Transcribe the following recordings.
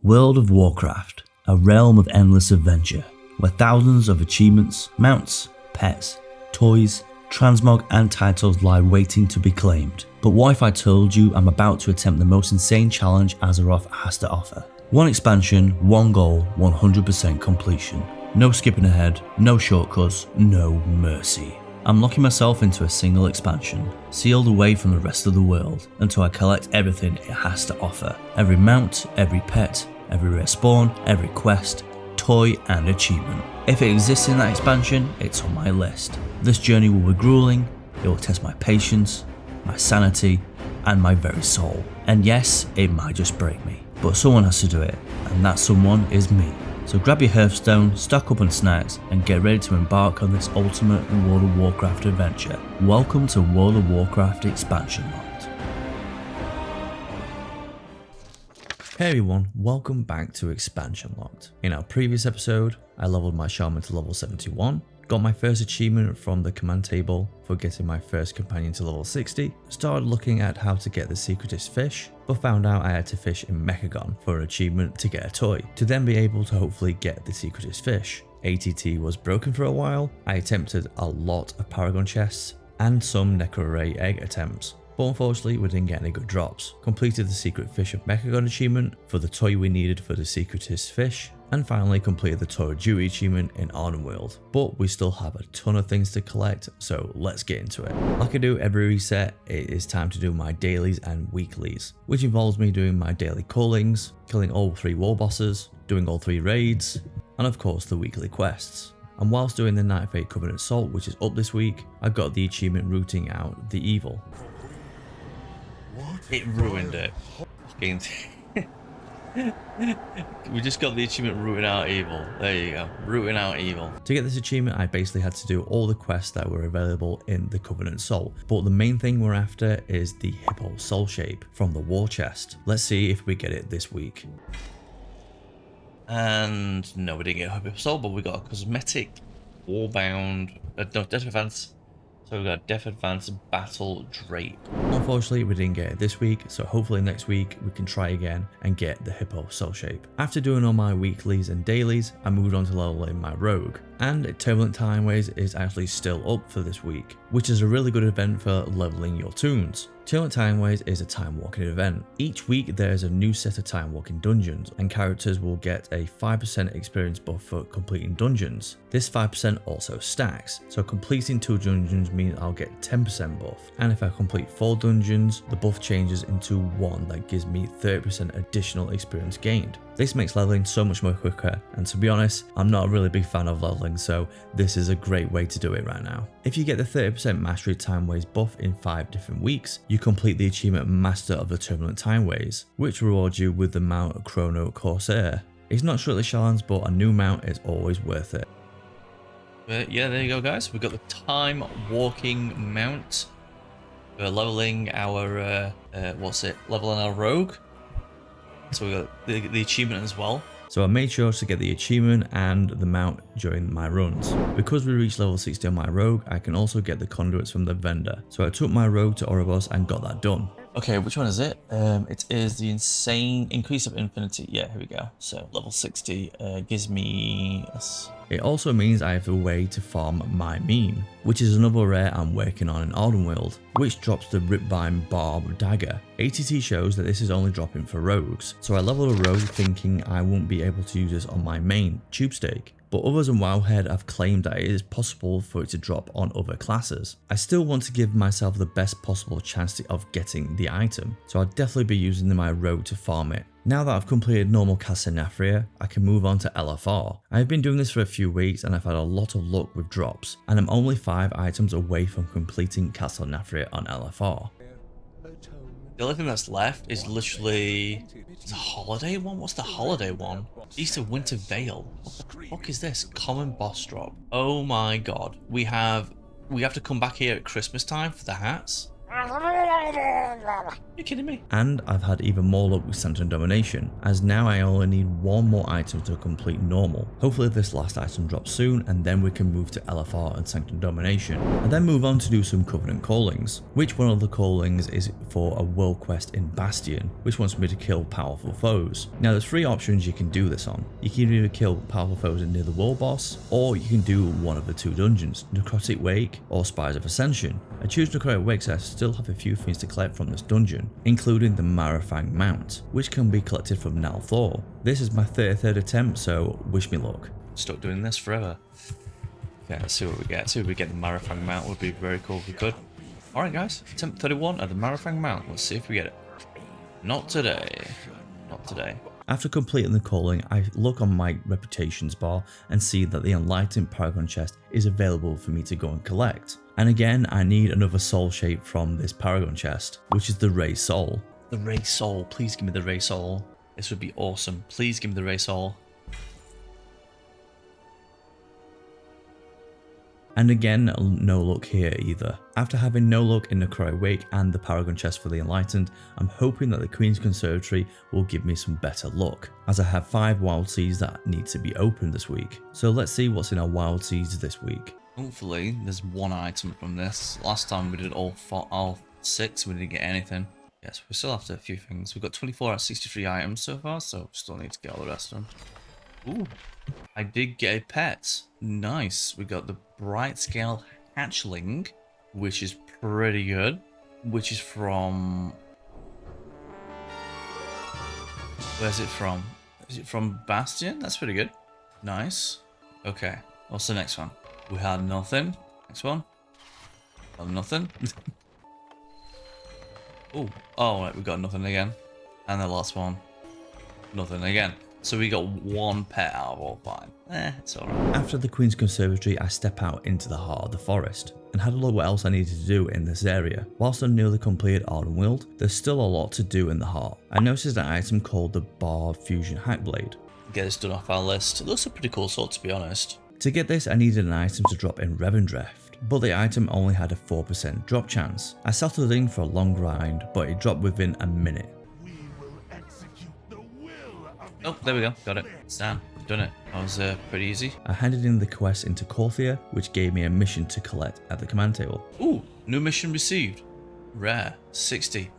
World of Warcraft, a realm of endless adventure, where thousands of achievements, mounts, pets, toys, transmog and titles lie waiting to be claimed. But what if I told you I'm about to attempt the most insane challenge Azeroth has to offer? One expansion, one goal, 100% completion. No skipping ahead, no shortcuts, no mercy. I'm locking myself into a single expansion, sealed away from the rest of the world, until I collect everything it has to offer. Every mount, every pet, every rare spawn, every quest, toy and achievement. If it exists in that expansion, it's on my list. This journey will be grueling, it will test my patience, my sanity, and my very soul. And yes, it might just break me, but someone has to do it, and that someone is me. So grab your Hearthstone, stock up on snacks, and get ready to embark on this ultimate World of Warcraft adventure. Welcome to World of Warcraft Expansion Locked. Hey everyone, welcome back to Expansion Locked. In our previous episode, I leveled my shaman to level 71, got my first achievement from the command table for getting my first companion to level 60, started looking at how to get the secretist fish, but found out I had to fish in Paragon for an achievement to get a toy, to then be able to hopefully get the secretist fish. ATT was broken for a while, I attempted a lot of Paragon chests, and some Necro-Ray egg attempts. But unfortunately we didn't get any good drops. Completed the secret fish of Paragon achievement for the toy we needed for the secretist fish, and finally completed the toy duty achievement in Ardenweald. But we still have a ton of things to collect, so let's get into it. Like I do every reset, it is time to do my dailies and weeklies, which involves me doing my daily callings, killing all 3 war bosses, doing all 3 raids, and of course the weekly quests. And whilst doing the Night Fate Covenant Assault, which is up this week, I got the achievement rooting out the evil. It ruined it. We just got the achievement rooting out evil. There you go, rooting out evil. To get this achievement, I basically had to do all the quests that were available in the Covenant Soul. But the main thing we're after is the Hippo Soul Shape from the war chest. Let's see if we get it this week. And no, we didn't get Hippo Soul, but we got a cosmetic Warbound, no, Death Advance. So we got Death Advance Battle Drape. Unfortunately, we didn't get it this week, so hopefully next week we can try again and get the Hippo Soul Shape. After doing all my weeklies and dailies, I moved on to leveling my rogue. And Turbulent Timeways is actually still up for this week, which is a really good event for leveling your toons. Turbulent Timeways is a time walking event. Each week there is a new set of time walking dungeons, and characters will get a 5% experience buff for completing dungeons. This 5% also stacks, so completing 2 dungeons means I'll get 10% buff, and if I complete 4 dungeons, the buff changes into 1 that gives me 30% additional experience gained. This makes leveling so much more quicker, and to be honest, I'm not a really big fan of leveling, so this is a great way to do it right now. If you get the 30% Mastery Timeways buff in 5 different weeks, you complete the achievement Master of the Turbulent Timeways, which rewards you with the mount Chrono Corsair. It's not strictly Shadowlands, but a new mount is always worth it. Yeah, there you go guys, we've got the time walking mount. We're leveling our, leveling our rogue. So we got the achievement as well. So I made sure to get the achievement and the mount during my runs. Because we reached level 60 on my rogue, I can also get the conduits from the vendor. So I took my rogue to Oribos and got that done. Okay, which one is it? It is the insane increase of infinity. Yeah, here we go. So level 60 gives me... It also means I have a way to farm my meme, which is another rare I'm working on in Ardenweald, which drops the Ripvine Barb Dagger. ATT shows that this is only dropping for rogues, so I leveled a rogue thinking I won't be able to use this on my main, Tubestake. But others in Wowhead have claimed that it is possible for it to drop on other classes. I still want to give myself the best possible chance of getting the item, so I'll definitely be using my rogue to farm it. Now that I've completed normal Casa Nafria, I can move on to LFR. I've been doing this for a few weeks and I've had a lot of luck with drops, and I'm only 5 items away from completing Casa Nafria on LFR. The only thing that's left is literally the holiday one. What's the holiday one? Easter Winter Veil. What the fuck is this? Common boss drop. Oh my god. We have to come back here at Christmas time for the hats. You kidding me? And I've had even more luck with Sanctum Domination, as now I only need one more item to complete normal. Hopefully this last item drops soon, and then we can move to LFR and Sanctum Domination, and then move on to do some Covenant callings. Which one of the callings is for a world quest in Bastion, which wants me to kill powerful foes. Now there's three options you can do this on. You can either kill powerful foes near the world boss, or you can do one of the two dungeons, Necrotic Wake or Spires of Ascension. I choose Necrotic Wake so I still have a few things to collect from this dungeon, including the Marafang Mount, which can be collected from Nalthor. This is my 33rd attempt, so wish me luck. Stuck doing this forever. Okay, let's see what we get. See if we get the Marafang Mount, would be very cool if we could. Alright guys, attempt 31 at the Marafang Mount. Let's see if we get it. Not today. Not today. After completing the calling, I look on my reputations bar and see that the Enlightened Paragon chest is available for me to go and collect. And again, I need another soul shape from this Paragon chest, which is the Ray Soul. The Ray Soul. Please give me the Ray Soul. This would be awesome. Please give me the Ray Soul. And again, no luck here either. After having no luck in the Necrotic Wake and the Paragon chest for the Enlightened, I'm hoping that the Queen's Conservatory will give me some better luck, as I have 5 Wild Seeds that need to be opened this week. So let's see what's in our Wild Seeds this week. Hopefully, there's one item from this. Last time we did all 6, we didn't get anything. Yes, we're still after a few things. We've got 24 out of 63 items so far, so still need to get all the rest of them. Ooh, I did get a pet. Nice. We got the Bright Scale Hatchling, which is pretty good. Which is from... Where's it from? Is it from Bastion? That's pretty good. Nice. Okay, what's the next one? We had nothing. Next one. Oh, nothing. Oh, right, we got nothing again. And the last one. Nothing again. So we got one pet out of all 5. It's alright. After the Queen's Conservatory, I step out into the heart of the forest and had a look what else I needed to do in this area. Whilst I nearly completed Ardenweald, there's still a lot to do in the heart. I noticed an item called the Bar Fusion Hackblade. Get this done off our list. It looks a pretty cool sword, to be honest. To get this, I needed an item to drop in Revendreth, but the item only had a 4% drop chance. I settled in for a long grind, but it dropped within a minute. Oh, there we go. Got it. It's done. Done it. That was pretty easy. I handed in the quest into Corthia, which gave me a mission to collect at the command table. Ooh, new mission received. Rare. 60.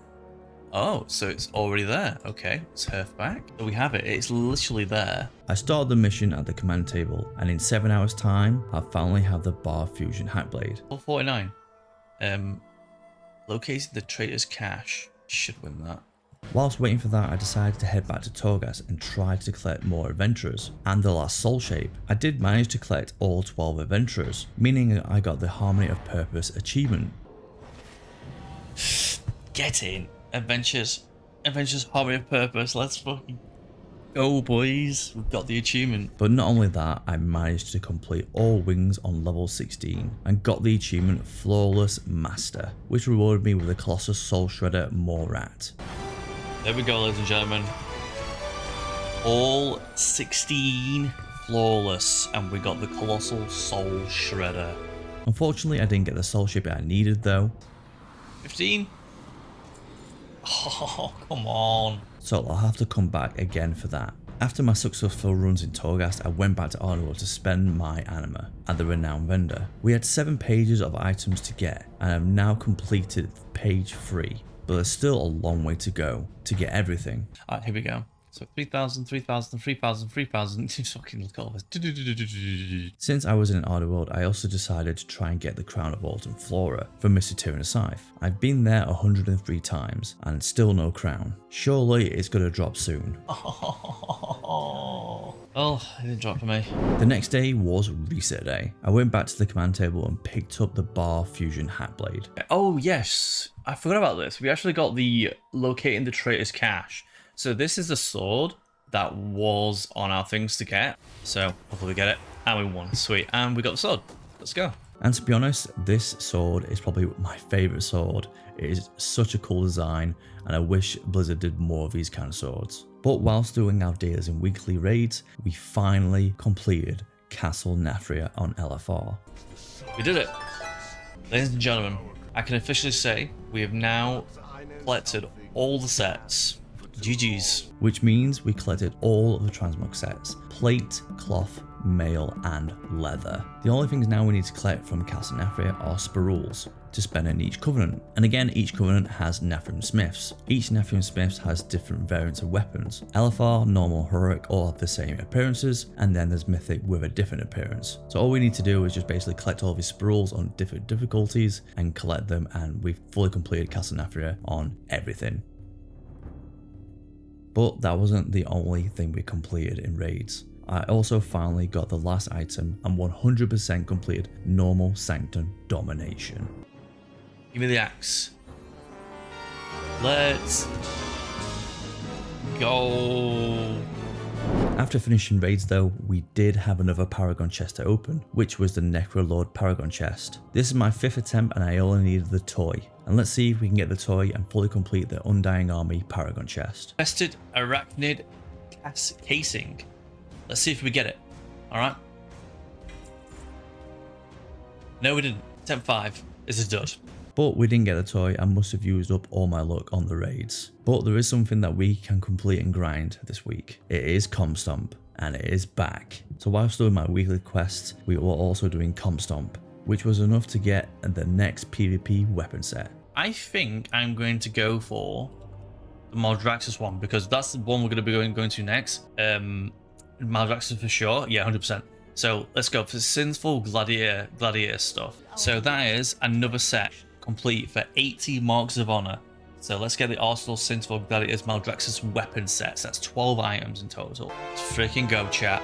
Oh, so it's already there. Okay, it's half back. So we have it. It's literally there. I started the mission at the command table, and in 7 hours time, I finally have the Bar Fusion Hackblade. 49. Locating the traitor's cache. Should win that. Whilst waiting for that, I decided to head back to Torghast and try to collect more adventurers and the last soul shape. I did manage to collect all 12 adventurers, meaning I got the Harmony of Purpose achievement. Get in. Adventures, Harmony of Purpose. Let's fucking go, boys. We've got the achievement. But not only that, I managed to complete all wings on level 16 and got the achievement Flawless Master, which rewarded me with the Colossus Soul Shredder Morat. There we go, ladies and gentlemen. All 16 flawless, and we got the Colossal Soul Shredder. Unfortunately, I didn't get the soul shape I needed though. 15? Oh, come on. So I'll have to come back again for that. After my successful runs in Torghast, I went back to Ardenweald to spend my anima at the renowned vendor. We had 7 pages of items to get, and I've now completed page 3. But there's still a long way to go to get everything. Alright, here we go. So 3,000, 3,000, 3,000, 3,000. Fucking look at all this. Since I was in Ardenweald, I also decided to try and get the Crown of Autumn Flora from Mr. Tyrannosaurus. I've been there 103 times and still no crown. Surely it's gonna drop soon. Oh, it didn't drop for me. The next day was reset day. I went back to the command table and picked up the Bar Fusion Hackblade. Oh yes, I forgot about this. We actually got the Locating the Traitor's Cache. So this is the sword that was on our things to get. So hopefully we get it. And we won. Sweet. And we got the sword. Let's go. And to be honest, this sword is probably my favourite sword. It is such a cool design, and I wish Blizzard did more of these kind of swords. But whilst doing our dailies and weekly raids, we finally completed Castle Nathria on LFR. We did it. Ladies and gentlemen, I can officially say we have now collected all the sets. GG's. Which means we collected all of the transmog sets: plate, cloth, mail, and leather. The only things now we need to collect from Castle Nafria are Spirules to spend in each covenant. And again, each covenant has Nathrim Smiths. Each Nathrim Smiths has different variants of weapons. LFR, normal, heroic all have the same appearances, and then there's mythic with a different appearance. So all we need to do is just basically collect all these Spirules on different difficulties and collect them, and we've fully completed Castle Nafria on everything. But that wasn't the only thing we completed in raids. I also finally got the last item and 100% completed normal Sanctum Domination. Give me the axe. Let's go. After finishing raids though, we did have another Paragon chest to open, which was the Necrolord Paragon chest. This is my 5th attempt and I only needed the toy. And let's see if we can get the toy and fully complete the Undying Army Paragon chest. Tested Arachnid casing. Let's see if we get it. Alright. No, we didn't. Attempt 5 is a dud. But we didn't get the toy and must have used up all my luck on the raids. But there is something that we can complete and grind this week. It is Comstomp, and it is back. So whilst doing my weekly quests, we were also doing Comstomp, which was enough to get the next PvP weapon set. I think I'm going to go for the Maldraxxus one, because that's the one we're going to be going to next. Maldraxxus for sure, yeah, 100%. So let's go for Sinful Gladiator stuff. So that is another set complete for 80 Marks of Honor. So let's get the Arsenal Sinful Gladiators Maldraxxus weapon sets. That's 12 items in total. Let's freaking go, chat.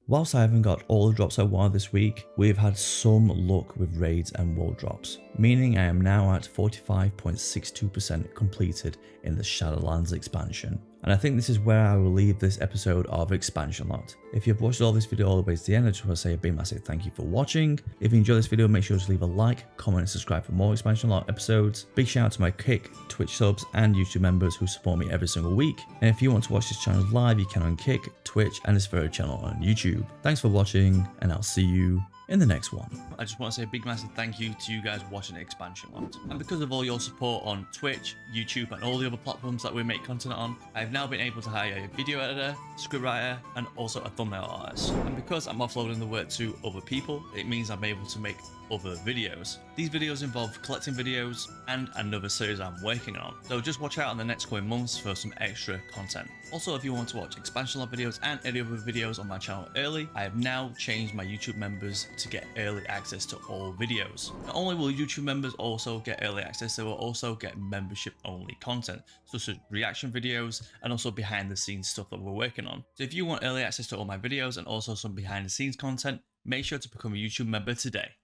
Whilst I haven't got all the drops I wanted this week, we've had some luck with raids and world drops, meaning I am now at 45.62% completed in the Shadowlands expansion. And I think this is where I will leave this episode of Expansion Lot. If you've watched all this video all the way to the end, I just want to say a big massive thank you for watching. If you enjoyed this video, make sure to leave a like, comment and subscribe for more Expansion Lot episodes. Big shout out to my Kick, Twitch subs and YouTube members who support me every single week. And if you want to watch this channel live, you can on Kick, Twitch and this very channel on YouTube. Thanks for watching and I'll see you in the next one. I just want to say a big massive thank you to you guys watching Expansion Lot. And because of all your support on Twitch, YouTube and all the other platforms that we make content on, I've now been able to hire a video editor, scriptwriter and also a thumbnail artist. And because I'm offloading the work to other people, it means I'm able to make other videos. These videos involve collecting videos and another series I'm working on. So just watch out in the next coming months for some extra content. Also, if you want to watch Expansion Lab videos and any other videos on my channel early, I have now changed my YouTube members to get early access to all videos. Not only will YouTube members also get early access, they will also get membership only content, such as reaction videos and also behind the scenes stuff that we're working on. So if you want early access to all my videos and also some behind the scenes content, make sure to become a YouTube member today.